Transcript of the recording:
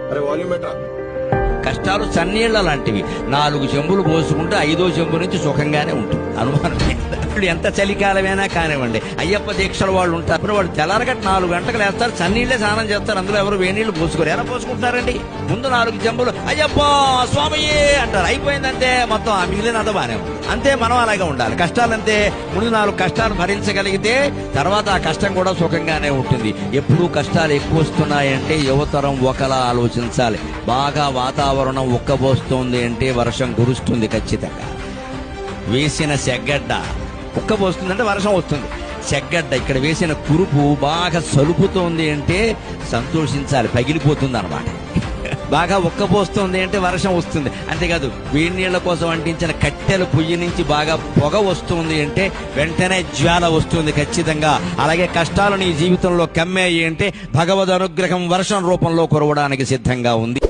అరే volume beta. కష్టాలు చన్నీళ్ల లాంటివి. 4 చెంబులు పోసుకుంటే 5వ చెంబు నుంచి సుఖంగానే ఉంటుంది, అనుమానం లేదు. ఎంత చలికాలమైనా కానివ్వండి, అయ్యప్ప దీక్షల వాళ్ళు ఉంటారు, వాళ్ళు తెల్లారగట్ట 4 గంటలకు లేస్తారు, చన్నీళ్లే స్నానం చేస్తారు, అందులో ఎవరు వేణీళ్లు పోసుకోరు. ఎలా పోసుకుంటారండి? ముందు 4 చెంబులు అయ్యప్ప స్వామియే అంటారు, అయిపోయిందంతే మొత్తం, ఆ మిగిలినంత బానే ఉంది. అంతే మనం అలాగే ఉండాలి. కష్టాలంతే, ముందు 4 కష్టాలు భరించగలిగితే తర్వాత ఆ కష్టం కూడా సుఖంగానే ఉంటుంది. ఎప్పుడూ కష్టాలు ఎక్కువ వస్తున్నాయంటే యువతరం ఒకలా ఆలోచించాలి. బాగా వాతావరణం ఉక్కబోస్తోంది అంటే వర్షం కురుస్తుంది ఖచ్చితంగా. వేసిన సెగ్గడ్డ ఉక్కబోస్తుందంటే వర్షం వస్తుంది. చెగ్గడ్డ ఇక్కడ వేసిన కురుపు బాగా సలుపుతోంది అంటే సంతోషించాలి, పగిలిపోతుంది అనమాట. బాగా ఉక్కబోస్తోంది అంటే వర్షం వస్తుంది. అంతేకాదు, వేడి నీళ్ల కోసం అంటించిన కట్టెల పొయ్యి నుంచి బాగా పొగ వస్తుంది అంటే వెంటనే జ్వాల వస్తుంది ఖచ్చితంగా. అలాగే కష్టాలు నీ జీవితంలో కమ్మాయి అంటే భగవద్ అనుగ్రహం వర్షం రూపంలో కురవడానికి సిద్ధంగా ఉంది.